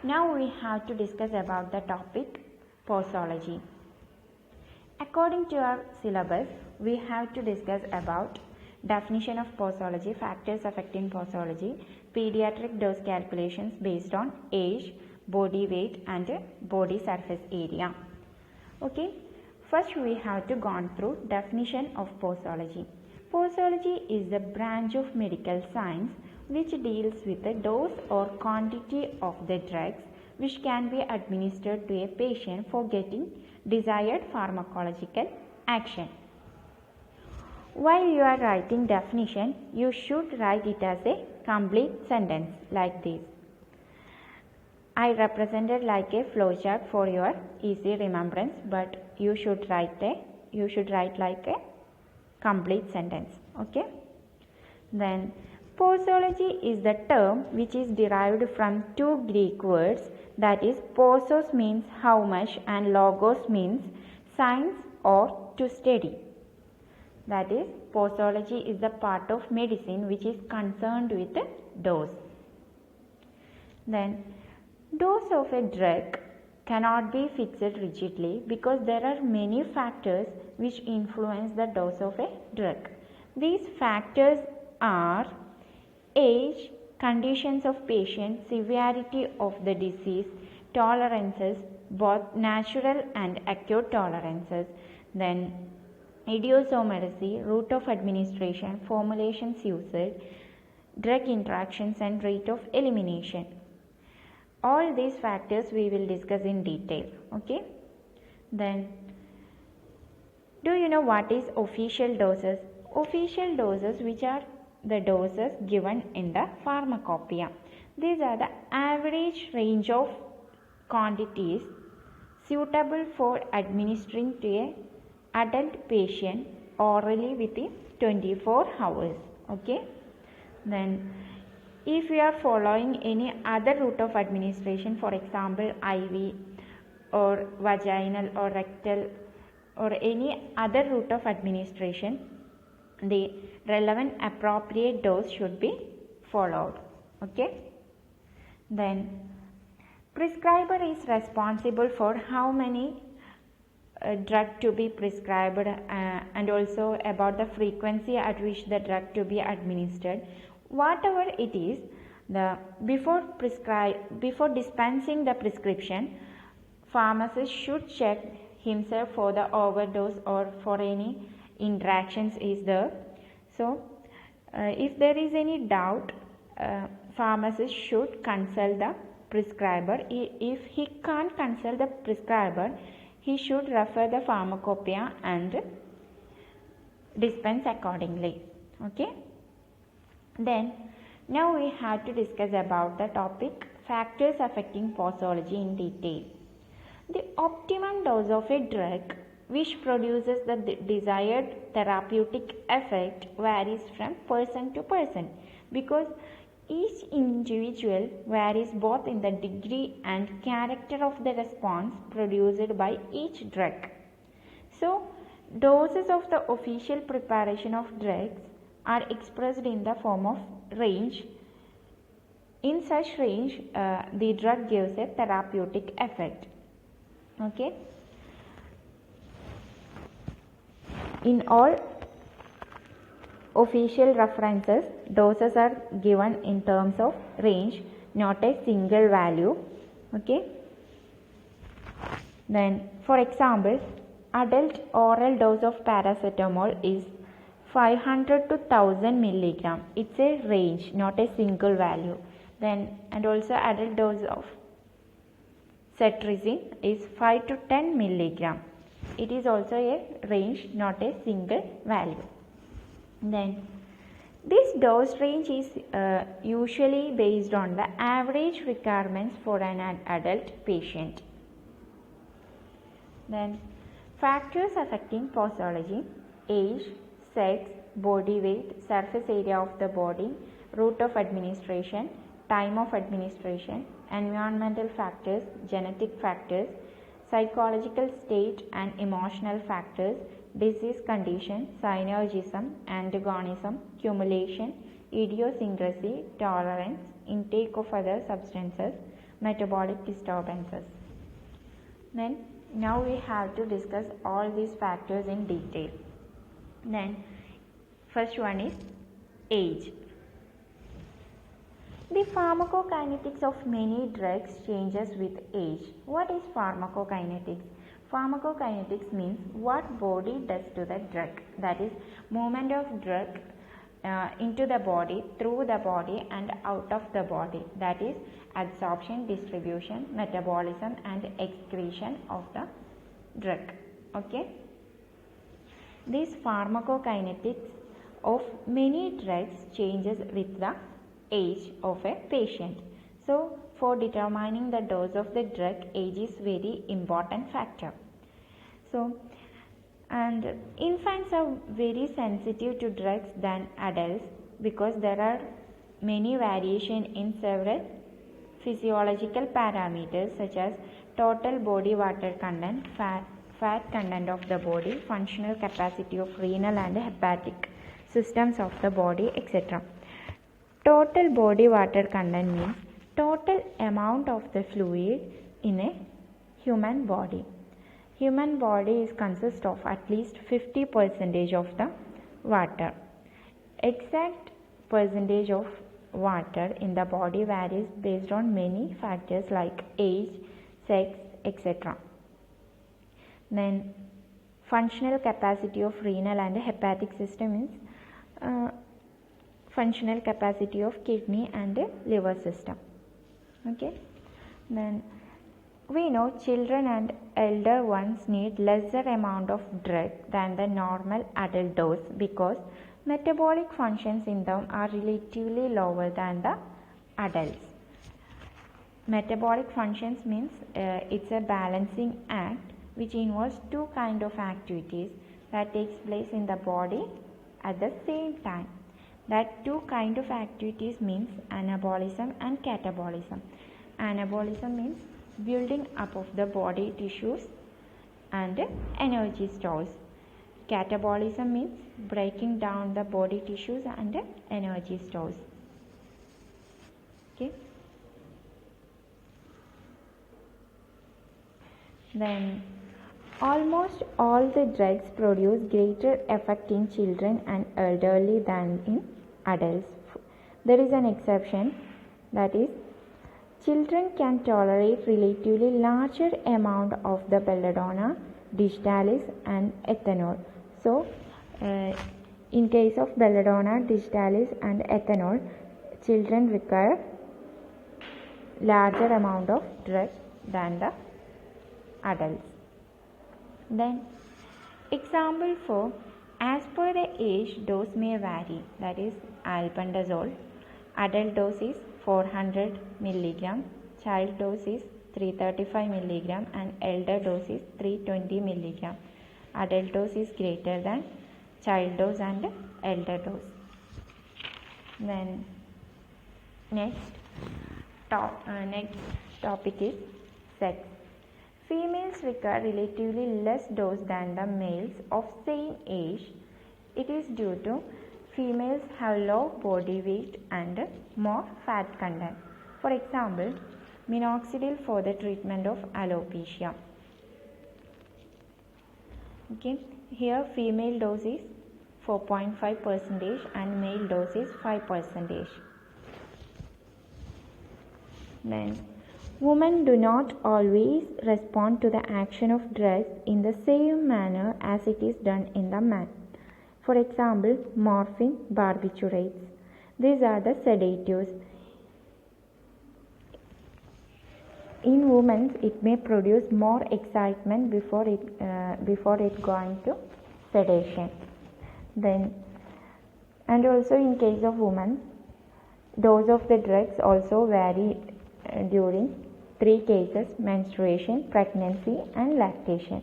Now we have to discuss about the topic posology. According to our syllabus, we have to discuss about definition of posology, factors affecting posology, pediatric dose calculations based on age, body weight and body surface area. Okay, first we have to go through definition of posology. Posology is a branch of medical science which deals with the dose or quantity of the drugs which can be administered to a patient for getting desired pharmacological action. While you are writing definition, you should write it as a complete sentence like this. I represented like a flowchart for your easy remembrance, but you should write like a complete sentence. Okay. Then posology is the term which is derived from two Greek words, that is posos means how much and logos means science or to study. That is, posology is the part of medicine which is concerned with the dose. Then dose of a drug cannot be fixed rigidly because there are many factors which influence the dose of a drug. These factors are age, conditions of patient, severity of the disease, tolerances, both natural and acute tolerances, then idiosyncrasy, route of administration, formulations used, drug interactions and rate of elimination. All these factors we will discuss in detail. Okay. Then, do you know what is official doses? Official doses, which are the doses given in the pharmacopoeia. These are the average range of quantities suitable for administering to a adult patient orally within 24 hours. Okay. Then if you are following any other route of administration, for example IV or vaginal or rectal or any other route of administration, the relevant appropriate dose should be followed. Okay. Then prescriber is responsible for how many drug to be prescribed and also about the frequency at which the drug to be administered. Whatever it is, before dispensing the prescription, pharmacist should check himself for the overdose or for any interactions is there. So if there is any doubt, pharmacist should consult the prescriber. If he can't consult the prescriber, he should refer the pharmacopoeia and dispense accordingly. Okay. Then now we have to discuss about the topic factors affecting posology in detail. The optimum dose of a drug which produces the desired therapeutic effect varies from person to person because each individual varies both in the degree and character of the response produced by each drug. So, doses of the official preparation of drugs are expressed in the form of range. In such range, the drug gives a therapeutic effect. Okay. In all official references, doses are given in terms of range, not a single value. Okay. Then, for example, adult oral dose of paracetamol is 500 to 1000 milligram. It's a range, not a single value. Then, and also adult dose of cetirizine is 5 to 10 milligram. It is also a range, not a single value. Then, this dose range is usually based on the average requirements for an adult patient. Then, factors affecting posology: age, sex, body weight, surface area of the body, route of administration, time of administration, environmental factors, genetic factors, psychological state and emotional factors, disease condition, synergism, antagonism, cumulation, idiosyncrasy, tolerance, intake of other substances, metabolic disturbances. Then now we have to discuss all these factors in detail. Then first one is age. The pharmacokinetics of many drugs changes with age. What is pharmacokinetics? Pharmacokinetics means what body does to the drug, that is movement of drug into the body, through the body and out of the body, that is absorption, distribution, metabolism and excretion of the drug. Okay. This pharmacokinetics of many drugs changes with the age of a patient. So for determining the dose of the drug, age is very important factor. So, and infants are very sensitive to drugs than adults because there are many variation in several physiological parameters such as total body water content, fat content of the body, functional capacity of renal and hepatic systems of the body, etc. Total body water content means total amount of the fluid in a human body. Human body is consists of at least 50% of the water. Exact percentage of water in the body varies based on many factors like age, sex, etc. Then functional capacity of renal and hepatic system is functional capacity of kidney and liver system. Okay. Then we know children and elder ones need lesser amount of drug than the normal adult dose because metabolic functions in them are relatively lower than the adults. Metabolic functions means it's a balancing act which involves two kind of activities that takes place in the body at the same time. That two kind of activities means anabolism and catabolism. Anabolism means building up of the body tissues and energy stores. Catabolism means breaking down the body tissues and energy stores. Okay. Then almost all the drugs produce greater effect in children and elderly than in adults. There is an exception, that is children can tolerate relatively larger amount of the belladonna, digitalis and ethanol. So in case of belladonna, digitalis and ethanol, children require larger amount of drug than the adults. Then example for as per the age dose may vary, that is albendazole, adult dose is 400 mg, child dose is 335 mg and elder dose is 320 mg. Adult dose is greater than child dose and elder dose. Then next topic is sex. Females require relatively less dose than the males of same age. It is due to females have low body weight and more fat content. For example, minoxidil for the treatment of alopecia. Okay, here female dose is 4.5% and male dose is 5%. Then women do not always respond to the action of drugs in the same manner as it is done in the man. For example, morphine, barbiturates. These are the sedatives. In women, it may produce more excitement before it going to sedation. Then, and also in case of women, dose of the drugs also vary during 3 cases: menstruation, pregnancy and lactation.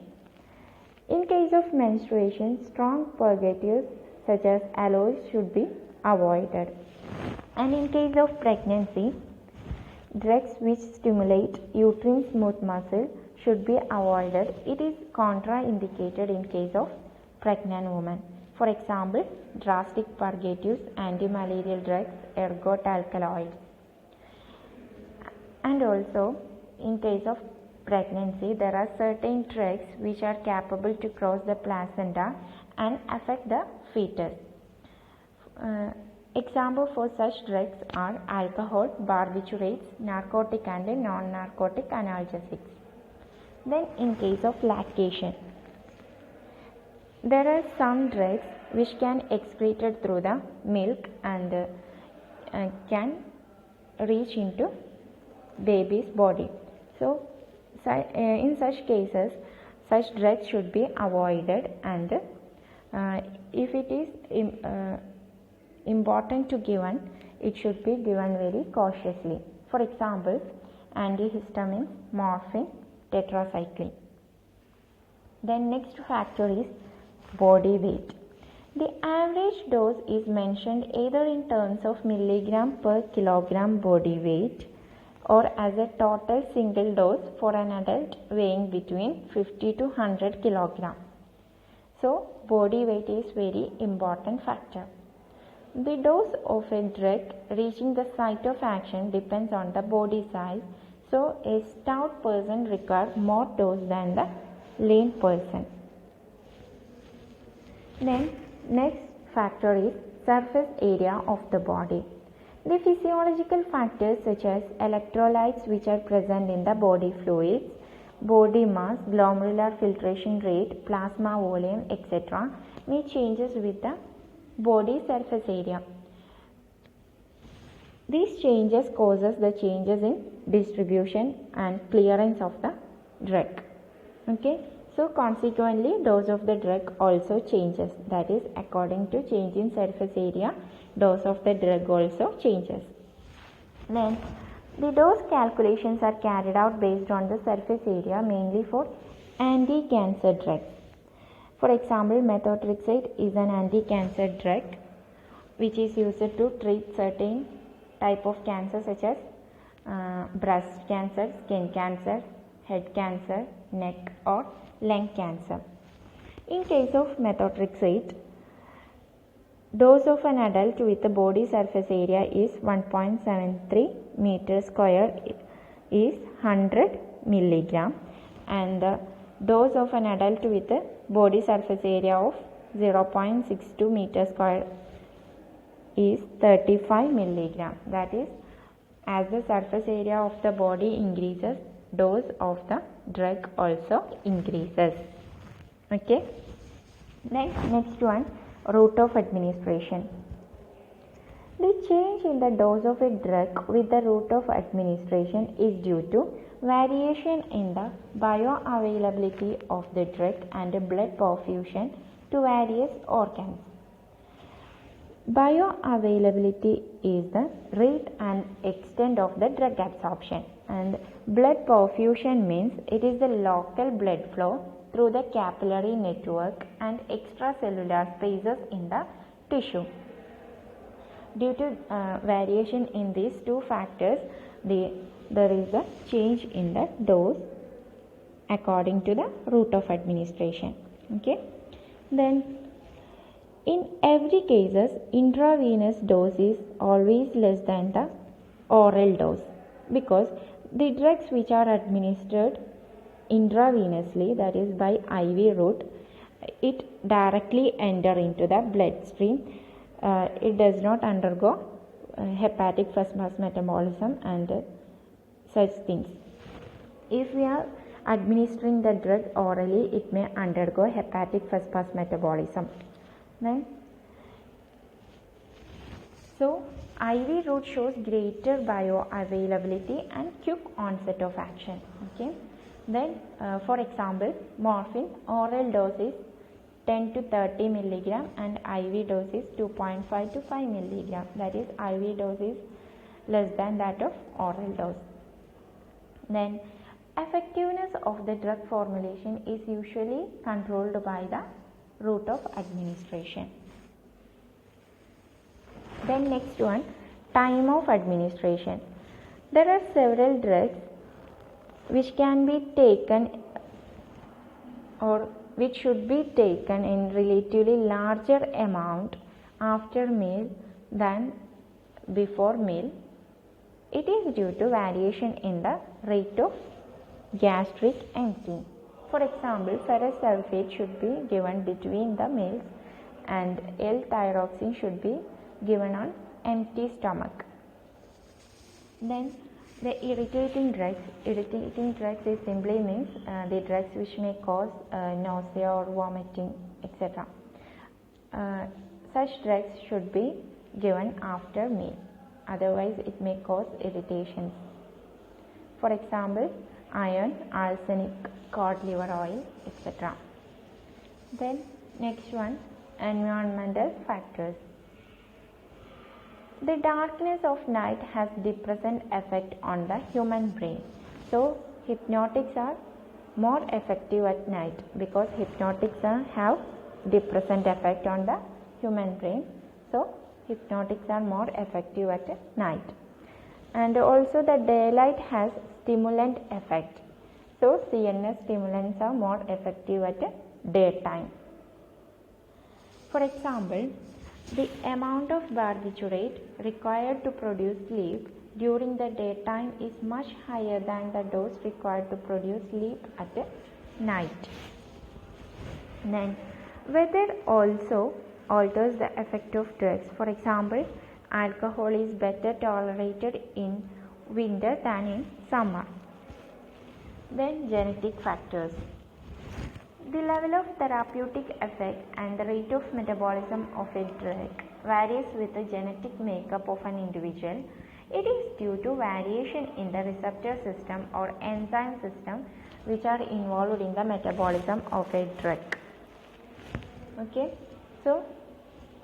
In case of menstruation, strong purgatives such as aloes should be avoided. And in case of pregnancy, drugs which stimulate uterine smooth muscle should be avoided. It is contraindicated in case of pregnant women. For example, drastic purgatives, anti-malarial drugs, ergot alkaloids. And also, in case of pregnancy, there are certain drugs which are capable to cross the placenta and affect the fetus. Example for such drugs are alcohol, barbiturates, narcotic and non-narcotic analgesics. Then in case of lactation, there are some drugs which can excreted through the milk and can reach into baby's body. So in such cases, such drugs should be avoided, and if it is important to given, it should be given very cautiously. For example, antihistamines, morphine, tetracycline. Then next factor is body weight. The average dose is mentioned either in terms of milligram per kilogram body weight or as a total single dose for an adult weighing between 50 to 100 kilogram. So body weight is very important factor. The dose of a drug reaching the site of action depends on the body size. So a stout person requires more dose than the lean person. Then next factor is surface area of the body. The physiological factors such as electrolytes which are present in the body fluids, body mass, glomerular filtration rate, plasma volume, etc. may changes with the body surface area. These changes causes the changes in distribution and clearance of the drug. Okay, so consequently dose of the drug also changes, that is according to change in surface area, dose of the drug also changes. Then the dose calculations are carried out based on the surface area mainly for anti-cancer drugs. For example, methotrexate is an anti-cancer drug which is used to treat certain type of cancer such as breast cancer, skin cancer, head cancer, neck or lung cancer. In case of methotrexate, dose of an adult with the body surface area is 1.73 meter square is 100 milligram, and the dose of an adult with a body surface area of 0.62 meter square is 35 milligram. That is, as the surface area of the body increases, dose of the drug also increases. Okay. Next one, route of administration. The change in the dose of a drug with the route of administration is due to variation in the bioavailability of the drug and blood perfusion to various organs. Bioavailability is the rate and extent of the drug absorption, and blood perfusion means it is the local blood flow through the capillary network and extracellular spaces in the tissue. Due to variation in these two factors, there is a change in the dose according to the route of administration. Okay. Then in every cases, intravenous dose is always less than the oral dose, because the drugs which are administered intravenously, that is by IV route, it directly enter into the bloodstream. It does not undergo hepatic first pass metabolism and such things. If we are administering the drug orally, it may undergo hepatic first pass metabolism. Then, so IV route shows greater bioavailability and quick onset of action. Okay. Then, for example, morphine oral dose is 10 to 30 milligram and IV dose is 2.5 to 5 milligram. That is, IV dose is less than that of oral dose. Then, effectiveness of the drug formulation is usually controlled by the route of administration. Then next one, time of administration. There are several drugs which can be taken or which should be taken in relatively larger amount after meal than before meal. It is due to variation in the rate of gastric emptying. For example, ferrous sulfate should be given between the meals and L-thyroxine should be given on empty stomach. Then the irritating drugs. Irritating drugs is simply means the drugs which may cause nausea or vomiting, etc. Such drugs should be given after meal. Otherwise, it may cause irritation. For example, iron, arsenic, cod liver oil, etc. Then next one, environmental factors. The darkness of night has depressant effect on the human brain. So hypnotics are more effective at night because hypnotics have depressant effect on the human brain. So hypnotics are more effective at night. And also the daylight has stimulant effect. So CNS stimulants are more effective at daytime. For example, the amount of barbiturate required to produce sleep during the daytime is much higher than the dose required to produce sleep at night. Then, weather also alters the effect of drugs. For example, alcohol is better tolerated in winter than in summer. Then, genetic factors. The level of therapeutic effect and the rate of metabolism of a drug varies with the genetic makeup of an individual. It is due to variation in the receptor system or enzyme system which are involved in the metabolism of a drug. Okay, so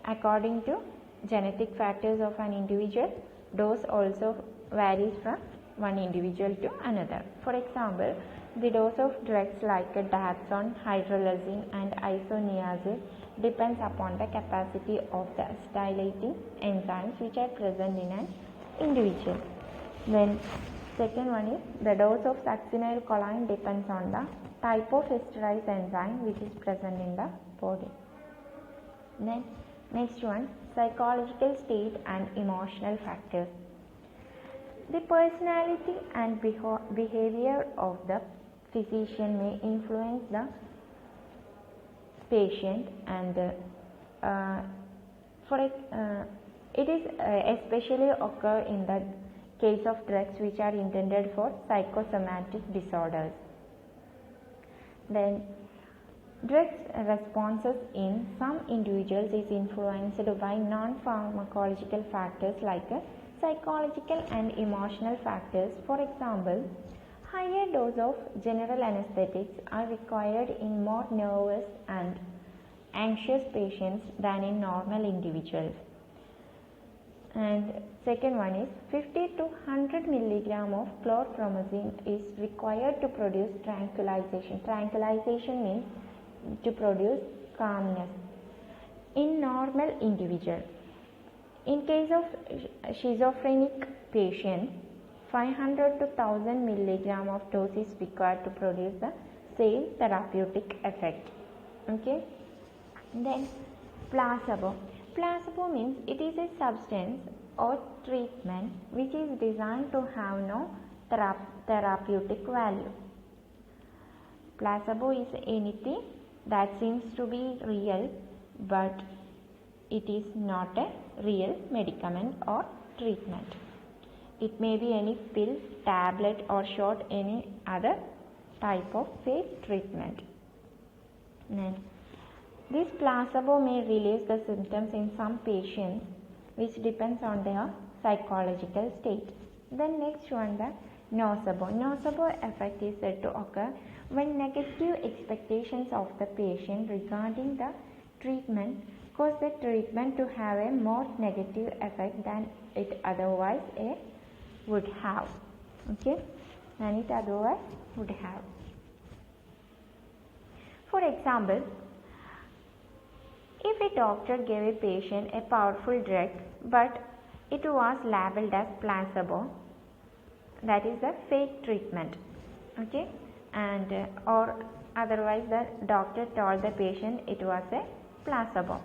according to genetic factors of an individual, dose also varies from one individual to another. For example, the dose of drugs like dapsone, hydralazine and isoniazid depends upon the capacity of the acetylating enzymes which are present in an individual. Then second one is the dose of succinylcholine depends on the type of esterase enzyme which is present in the body. Then next one, psychological state and emotional factors. The personality and behavior of the physician may influence the patient and it is especially occur in the case of drugs which are intended for psychosomatic disorders. Then drugs responses in some individuals is influenced by non-pharmacological factors like psychological and emotional factors. For example, higher dose of general anesthetics are required in more nervous and anxious patients than in normal individuals. And second one is 50 to 100 milligram of chlorpromazine is required to produce tranquilization. Tranquilization means to produce calmness in normal individual. In case of schizophrenic patient, 500 to 1000 milligram of dose is required to produce the same therapeutic effect. Okay. Then placebo. Placebo means it is a substance or treatment which is designed to have no therapeutic value. Placebo is anything that seems to be real but it is not a real medicament or treatment. It may be any pill, tablet or shot, any other type of a treatment. Then, this placebo may relieve the symptoms in some patients which depends on their psychological state. Then next one, the nocebo. Nocebo effect is said to occur when negative expectations of the patient regarding the treatment cause the treatment to have a more negative effect than it otherwise would have. Okay, than it otherwise would have. For example, if a doctor gave a patient a powerful drug but it was labeled as placebo, that is a fake treatment. Okay, and or otherwise the doctor told the patient it was a placebo.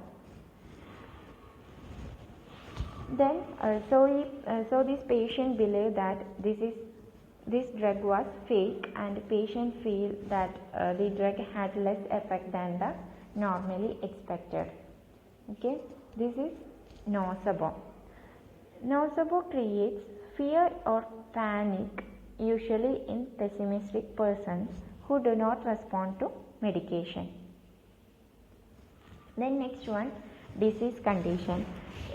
Then, so this patient believed that this drug was fake, and patient feel that the drug had less effect than the normally expected. Okay, this is nocebo. Nocebo creates fear or panic, usually in pessimistic persons who do not respond to medication. Then next one, disease condition.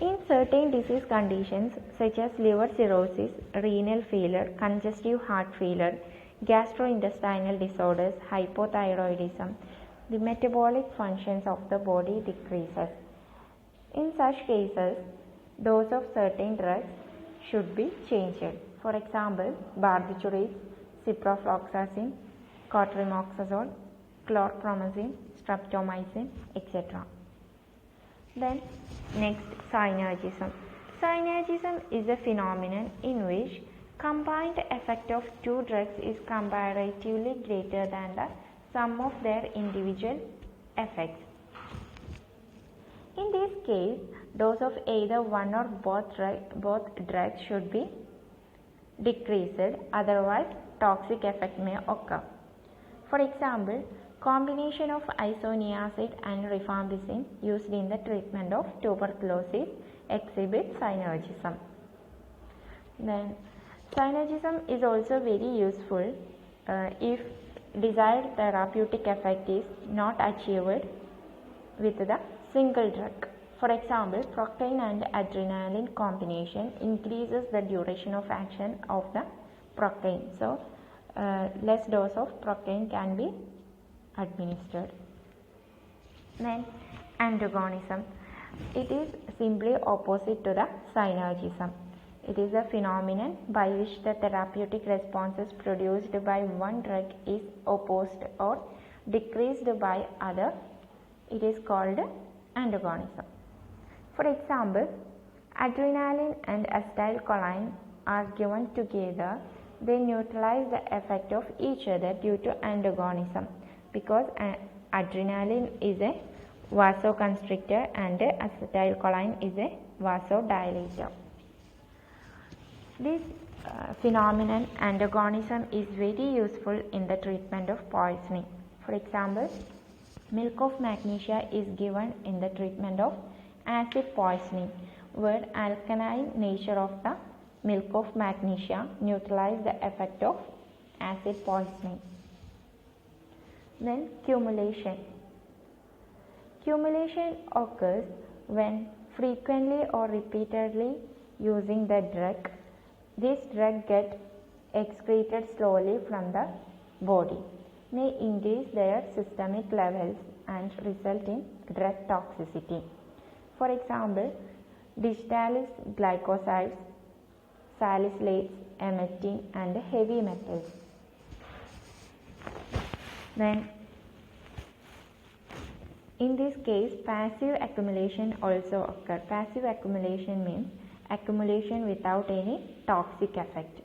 In certain disease conditions such as liver cirrhosis, renal failure, congestive heart failure, gastrointestinal disorders, hypothyroidism, the metabolic functions of the body decreases. In such cases, dose of certain drugs should be changed. For example, barbiturates, ciprofloxacin, cotrimoxazole, chlorpromazine, streptomycin, etc. Then next, synergism. Synergism is a phenomenon in which combined effect of two drugs is comparatively greater than the sum of their individual effects. In this case, dose of either one or both drugs should be decreased, otherwise toxic effect may occur. For example, combination of isoniazid and rifampicin used in the treatment of tuberculosis exhibits synergism. Then, synergism is also very useful if desired therapeutic effect is not achieved with the single drug. For example, proctane and adrenaline combination increases the duration of action of the proctane. So, less dose of proctane can be administered. Then, antagonism. It is simply opposite to the synergism. It is a phenomenon by which the therapeutic responses produced by one drug is opposed or decreased by other. It is called antagonism. For example, adrenaline and acetylcholine are given together. They neutralize the effect of each other due to antagonism, because adrenaline is a vasoconstrictor and acetylcholine is a vasodilator. This phenomenon, antagonism, is very useful in the treatment of poisoning. For example, milk of magnesia is given in the treatment of acid poisoning, where alkaline nature of the milk of magnesia neutralizes the effect of acid poisoning. Then, cumulation. Cumulation occurs when frequently or repeatedly using the drug, this drug gets excreted slowly from the body, may increase their systemic levels and result in drug toxicity. For example, digitalis glycosides, salicylates, emmetin, and heavy metals. Then, in this case, passive accumulation also occurs. Passive accumulation means accumulation without any toxic effect.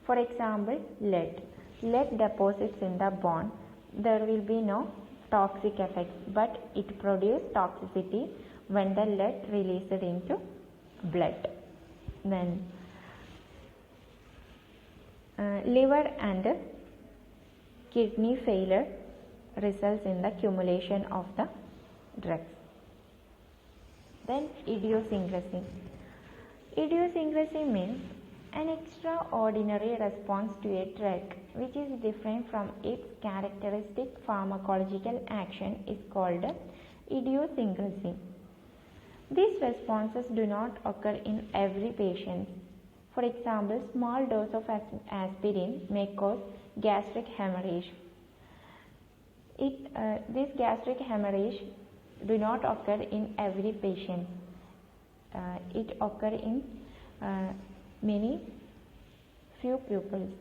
For example, lead. Lead deposits in the bone. There will be no toxic effect, but it produces toxicity when the lead released into blood. Then, liver and kidney failure results in the accumulation of the drugs. Then, idiosyncrasy. Idiosyncrasy means an extraordinary response to a drug which is different from its characteristic pharmacological action is called idiosyncrasy. These responses do not occur in every patient. For example, small dose of aspirin may cause gastric hemorrhage. This gastric hemorrhage do not occur in every patient. It occur in few pupils.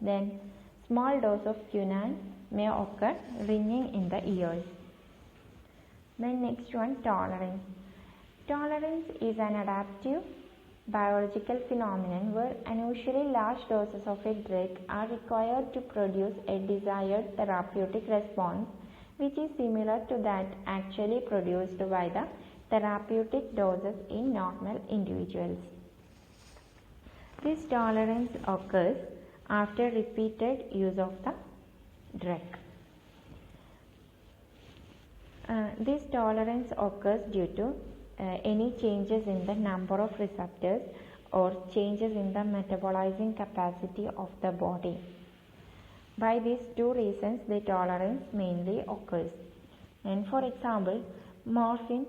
Then, small dose of quinine may occur ringing in the ears. Then next one, tolerance. Tolerance is an adaptive biological phenomenon where unusually large doses of a drug are required to produce a desired therapeutic response which is similar to that actually produced by the therapeutic doses in normal individuals. This tolerance occurs after repeated use of the drug. This tolerance occurs due to any changes in the number of receptors or changes in the metabolizing capacity of the body. By these two reasons, the tolerance mainly occurs. And for example, morphine,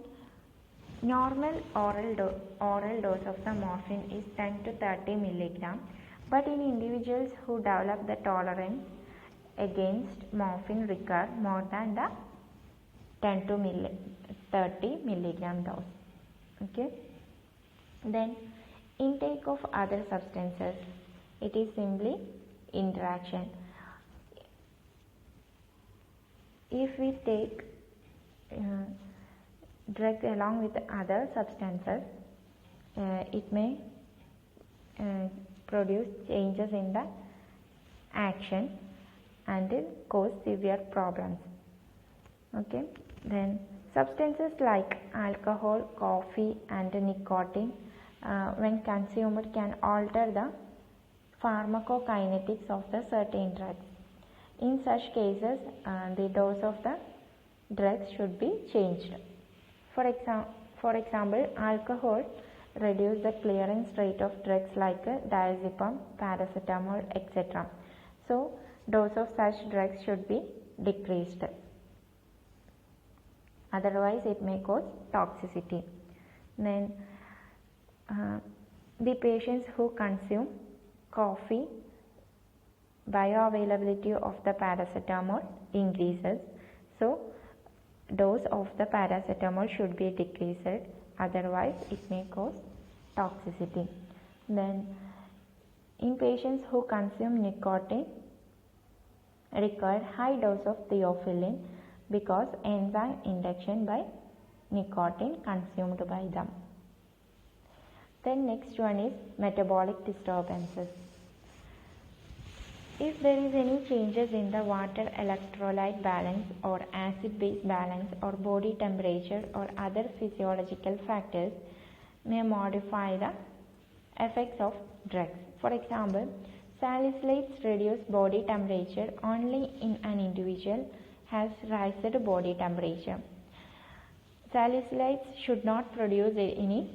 normal oral dose of the morphine is 10 to 30 milligram, but in individuals who develop the tolerance against morphine require more than the 10 to 30 milligram dose. Okay. Then intake of other substances. It is simply interaction. If we take drug along with other substances, it may produce changes in the action and cause severe problems. Okay. Then substances like alcohol, coffee and nicotine when consumed can alter the pharmacokinetics of the certain drugs. In such cases, the dose of the drugs should be changed. For example, alcohol reduces the clearance rate of drugs like diazepam, paracetamol, etc. So, dose of such drugs should be decreased. Otherwise, it may cause toxicity. Then, the patients who consume coffee, bioavailability of the paracetamol increases. So, dose of the paracetamol should be decreased. Otherwise, it may cause toxicity. Then, in patients who consume nicotine, require high dose of theophylline because enzyme induction by nicotine consumed by them. Then next one is metabolic disturbances. If there is any changes in the water electrolyte balance or acid-base balance or body temperature or other physiological factors may modify the effects of drugs. For example, salicylates reduce body temperature only in an individual has raised body temperature. Salicylates should not produce any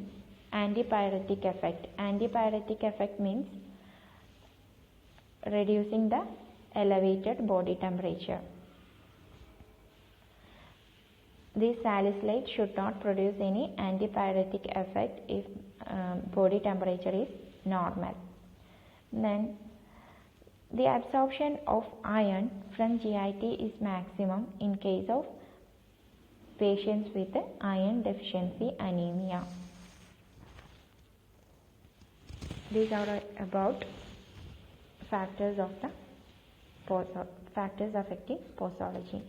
antipyretic effect. Antipyretic effect means reducing the elevated body temperature. These salicylates should not produce any antipyretic effect if body temperature is normal. Then the absorption of iron from GIT is maximum in case of patients with iron deficiency anemia. These are about factors affecting posology.